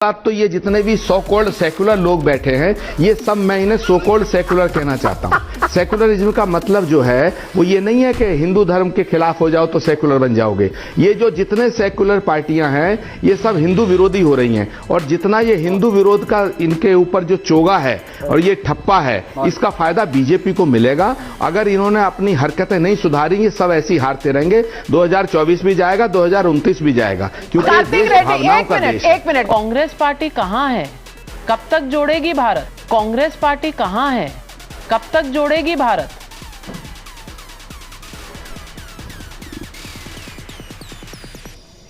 बात तो ये जितने भी सो कॉल्ड सेकुलर लोग बैठे हैं ये सब मैं इन्हें सो कॉल्ड सेकुलर कहना चाहता हूँ। सेकुलरिज्म का मतलब जो है वो ये नहीं है कि हिंदू धर्म के खिलाफ हो जाओ तो सेकुलर बन जाओगे। ये जो जितने सेकुलर पार्टियां हैं ये सब हिंदू विरोधी हो रही हैं और जितना ये हिंदू विरोध का इनके ऊपर जो चोगा है और ये ठप्पा है इसका फायदा बीजेपी को मिलेगा। अगर इन्होंने अपनी हरकतें नहीं सुधारी ये सब ऐसी हारते रहेंगे। 2024 भी जाएगा, 2029 भी जाएगा, क्योंकि देश भावनाओं का देश है। एक मिनट, कांग्रेस पार्टी कहां है? कब तक जोड़ेगी भारत? कांग्रेस पार्टी कहां है? कब तक जोड़ेगी भारत?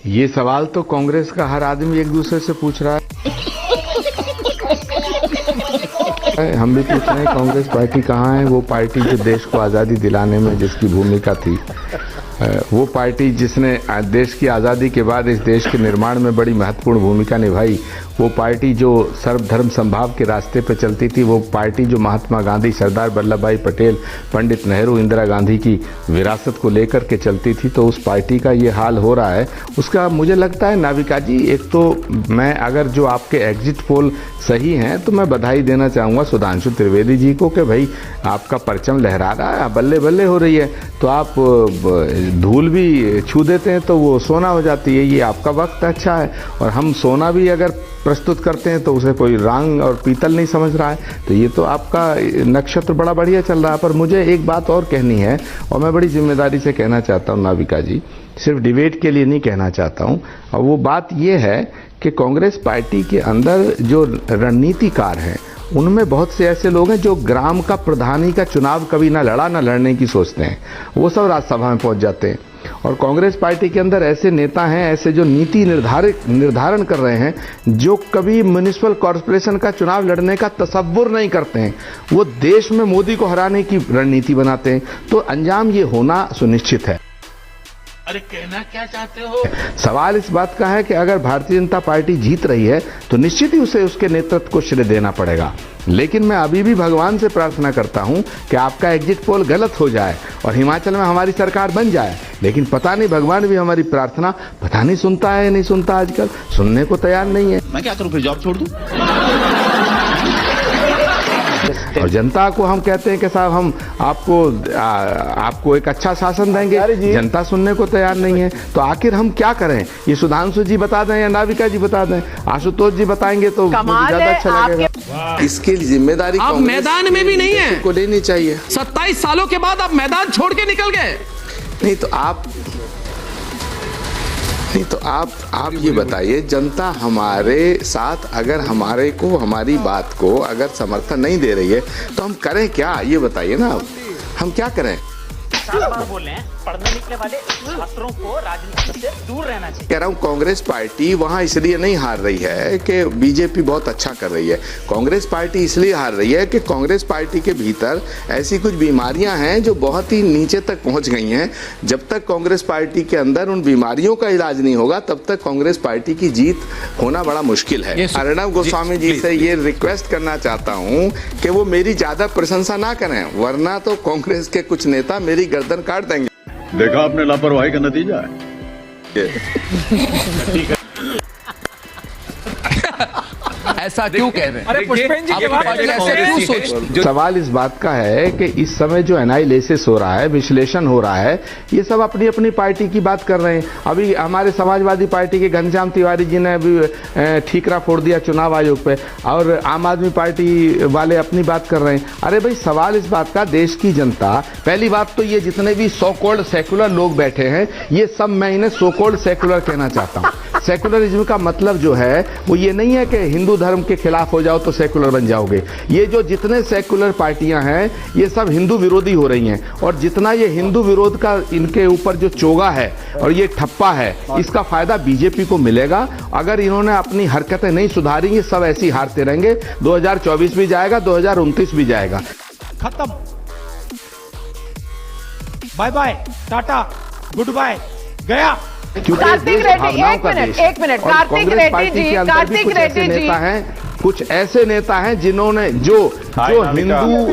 ये सवाल तो कांग्रेस का हर आदमी एक दूसरे से पूछ रहा है। हम भी पूछ रहे हैं कांग्रेस पार्टी कहाँ है? वो पार्टी जो देश को आज़ादी दिलाने में जिसकी भूमिका थी, वो पार्टी जिसने देश की आज़ादी के बाद इस देश के निर्माण में बड़ी महत्वपूर्ण भूमिका निभाई, वो पार्टी जो सर्वधर्म संभाव के रास्ते पर चलती थी, वो पार्टी जो महात्मा गांधी, सरदार वल्लभ भाई पटेल, पंडित नेहरू, इंदिरा गांधी की विरासत को लेकर के चलती थी, तो उस पार्टी का ये हाल हो रहा है। उसका मुझे लगता है नाविका जी, एक तो मैं अगर जो आपके एग्जिट पोल सही हैं तो मैं बधाई देना चाहूँगा सुधांशु त्रिवेदी जी को कि भाई आपका परचम लहरा रहा है, बल्ले बल्ले हो रही है। तो आप धूल भी छू देते हैं तो वो सोना हो जाती है। ये आपका वक्त अच्छा है और हम सोना भी अगर प्रस्तुत करते हैं तो उसे कोई रंग और पीतल नहीं समझ रहा है। तो ये तो आपका नक्षत्र बड़ा बढ़िया चल रहा है। पर मुझे एक बात और कहनी है और मैं बड़ी जिम्मेदारी से कहना चाहता हूँ नाविका जी, सिर्फ डिबेट के लिए नहीं कहना चाहता हूँ। और वो बात ये है कि कांग्रेस पार्टी के अंदर जो रणनीतिकार हैं उनमें बहुत से ऐसे लोग हैं जो ग्राम का प्रधानी का चुनाव कभी ना लड़ा ना लड़ने की सोचते हैं, वो सब राज्यसभा में पहुंच जाते हैं। और कांग्रेस पार्टी के अंदर ऐसे नेता हैं, ऐसे जो नीति निर्धारण कर रहे हैं, जो कभी म्युनिसिपल कॉर्पोरेशन का चुनाव लड़ने का तसव्वुर नहीं करते हैं, वो देश में मोदी को हराने की रणनीति बनाते हैं। तो अंजाम ये होना सुनिश्चित है। अरे कहना क्या चाहते हो? सवाल इस बात का है कि अगर भारतीय जनता पार्टी जीत रही है तो निश्चित ही उसे उसके नेतृत्व को श्रेय देना पड़ेगा। लेकिन मैं अभी भी भगवान से प्रार्थना करता हूं कि आपका एग्जिट पोल गलत हो जाए और हिमाचल में हमारी सरकार बन जाए। लेकिन पता नहीं भगवान भी हमारी प्रार्थना पता नहीं सुनता है, नहीं सुनता, आजकल सुनने को तैयार नहीं है। मैं क्या करूं, फिर जॉब छोड़ दूं? और जनता को हम कहते हैं कि साहब हम आपको एक अच्छा शासन देंगे, जनता सुनने को तैयार नहीं है। तो आखिर हम क्या करें? ये सुधांशु जी बता दें या नाविका जी बता दें, आशुतोष जी बताएंगे तो ज्यादा अच्छा लगेगा। इसकी जिम्मेदारी आप मैदान में भी नहीं है को लेनी चाहिए। 27 सालों के बाद आप मैदान छोड़ के निकल गए। नहीं तो आप ये बताइए, जनता हमारे साथ अगर हमारी बात को अगर समर्थन नहीं दे रही है तो हम करें क्या? ये बताइए ना, हम क्या करें? बोल रहे हैं पढ़ने निकले वाले छात्रों को राजनीति से दूर रहना चाहिए। कह रहा हूँ कांग्रेस पार्टी वहां इसलिए नहीं हार रही है कि बीजेपी बहुत अच्छा कर रही है। कांग्रेस पार्टी इसलिए हार रही है कि कांग्रेस पार्टी के भीतर ऐसी कुछ बीमारियां हैं जो बहुत ही नीचे तक पहुंच गई हैं। जब तक कांग्रेस पार्टी के अंदर उन बीमारियों का इलाज नहीं होगा तब तक कांग्रेस पार्टी की जीत होना बड़ा मुश्किल है। अर्णव गोस्वामी जी से ये रिक्वेस्ट करना चाहता हूँ कि वो मेरी ज्यादा प्रशंसा ना करें, वरना तो कांग्रेस के कुछ नेता मेरी गर्दन काट देंगे। देखा आपने लापरवाही का नतीजा है। ऐसा क्यों कह रहे हैं? अरे पुष्पेंद्र जी के बाद ऐसे क्यों सोच? सवाल इस बात का है कि इस समय जो एनालिसिस हो रहा है, विश्लेषण हो रहा है, ये सब अपनी अपनी पार्टी की बात कर रहे हैं। अभी हमारे समाजवादी पार्टी के घनश्याम तिवारी जी ने अभी ठीकरा फोड़ दिया चुनाव आयोग पे और आम आदमी पार्टी वाले अपनी बात कर रहे हैं। अरे भाई सवाल इस बात का, देश की जनता, पहली बात तो ये जितने भी सो कॉल्ड सेकुलर लोग बैठे हैं ये सब मैं इन्हें सो कॉल्ड सेकुलर कहना चाहता हूँ। सेकुलरिज्म का मतलब जो है वो ये नहीं है कि हिंदू धर्म के खिलाफ हो जाओ तो सेकुलर बन जाओगे। ये जो जितने सेकुलर पार्टियां हैं ये सब हिंदू विरोधी हो रही हैं और जितना ये हिंदू विरोध का इनके ऊपर जो चोगा है और ये ठप्पा है इसका फायदा बीजेपी को मिलेगा। अगर इन्होंने अपनी हरकतें नहीं सुधारी ये सब ऐसी हारते रहेंगे। 2024 भी जाएगा, 2029 भी जाएगा। खत्म, bye bye, tata, good bye, गया। कार्तिक रेड्डी, एक मिनट, कार्तिक रेड्डी जी, कुछ ऐसे नेता हैं जिन्होंने जो जो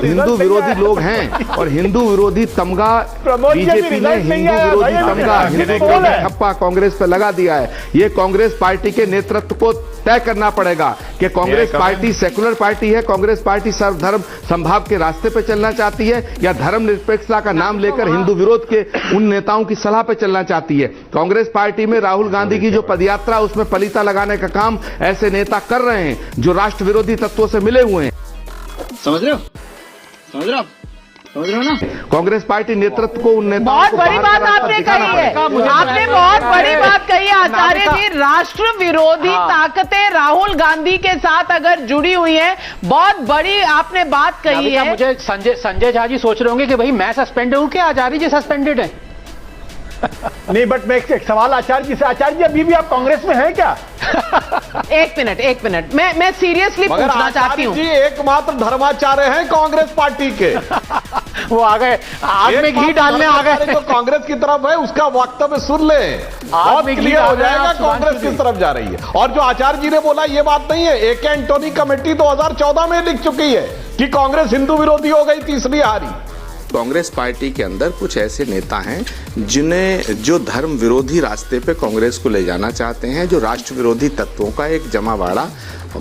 हिंदू विरोधी लोग हैं और हिंदू विरोधी तमगा बीजेपी ने हिंदू विरोधी तमगा हिंदू विरोधी ठप्पा कांग्रेस पे लगा दिया है। ये कांग्रेस पार्टी के नेतृत्व को तय करना पड़ेगा कि कांग्रेस पार्टी सेकुलर पार्टी है, कांग्रेस पार्टी सर्वधर्म संभाव के रास्ते पे चलना चाहती है या धर्मनिरपेक्षता का नाम लेकर हिंदू विरोध के उन नेताओं की सलाह पे चलना चाहती है। कांग्रेस पार्टी में राहुल गांधी की जो पदयात्रा उसमें पलीता लगाने का काम ऐसे नेता कर रहे हैं जो राष्ट्र विरोधी तत्वों से मिले हुए हैं। समझ रहे हो? समझ रहे हो? समझ रहे हो ना? कांग्रेस पार्टी नेतृत्व को उन नेताओं बहुत को बड़ी बात आपने कही है, आपने बहुत बड़ी बात कही है आचार्य जी। राष्ट्र विरोधी ताकतें राहुल गांधी के साथ अगर जुड़ी हुई हैं, बहुत बड़ी आपने बात कही है। मुझे संजय झा जी सोच रहे होंगे कि भाई मैं सस्पेंडेड हूं, क्या आचार्य जी सस्पेंडेड है? नहीं, बट मैं एक सवाल आचार्य जी से, आचार्य जी अभी भी आप कांग्रेस में हैं क्या? एक मिनट मैं सीरियसली पूछना चाहती हूँ। जी एकमात्र धर्माचार्य हैं कांग्रेस पार्टी के। वो आ गए, आग में घी डालने आ गए। जो कांग्रेस की तरफ है उसका वक्तव्य सुन ले, बहुत क्लियर हो जाएगा कांग्रेस किस तरफ जा रही है। और जो आचार्य जी ने बोला ये बात नहीं है, ए.के. एंटोनी कमेटी 2014 में लिख चुकी है कि कांग्रेस हिंदू विरोधी हो गई, तीसरी हारी। कांग्रेस पार्टी के अंदर कुछ ऐसे नेता हैं जो धर्म विरोधी रास्ते पे कांग्रेस को ले जाना चाहते हैं, जो राष्ट्र विरोधी तत्वों का एक जमावाड़ा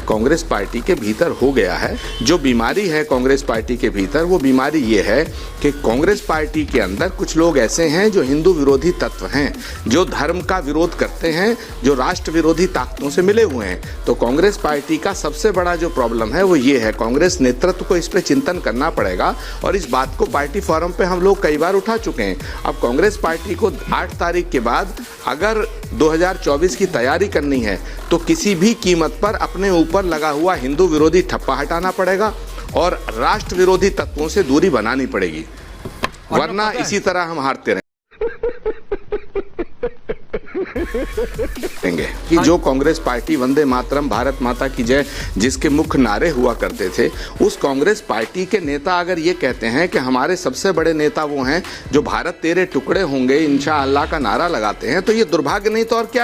कांग्रेस पार्टी के भीतर हो गया है। जो बीमारी है कांग्रेस पार्टी के भीतर, वो बीमारी ये है कि कांग्रेस पार्टी के अंदर कुछ लोग ऐसे हैं जो हिंदू विरोधी तत्व हैं, जो धर्म का विरोध करते हैं, जो राष्ट्र विरोधी ताकतों से मिले हुए हैं। तो कांग्रेस पार्टी का सबसे बड़ा जो प्रॉब्लम है वो ये है, कांग्रेस नेतृत्व को इस पे चिंतन करना पड़ेगा और इस बात को पार्टी फोरम पे हम लोग कई बार उठा चुके हैं। अब कांग्रेस पार्टी को 8 तारीख के बाद अगर 2024 की तैयारी करनी है तो किसी भी कीमत पर अपने ऊपर लगा हुआ हिंदू विरोधी ठप्पा हटाना पड़ेगा और राष्ट्र विरोधी तत्वों से दूरी बनानी पड़ेगी, वरना इसी तरह हम हारते रहेंगे। कि जो कांग्रेस पार्टी वंदे मातरम, भारत माता की जय जिसके मुख्य नारे हुआ करते थे, उस कांग्रेस पार्टी के नेता अगर ये कहते हैं कि हमारे सबसे बड़े नेता वो हैं जो भारत तेरे टुकड़े होंगे इंशाअल्लाह का नारा लगाते हैं, तो ये दुर्भाग्य नहीं तो और क्या है।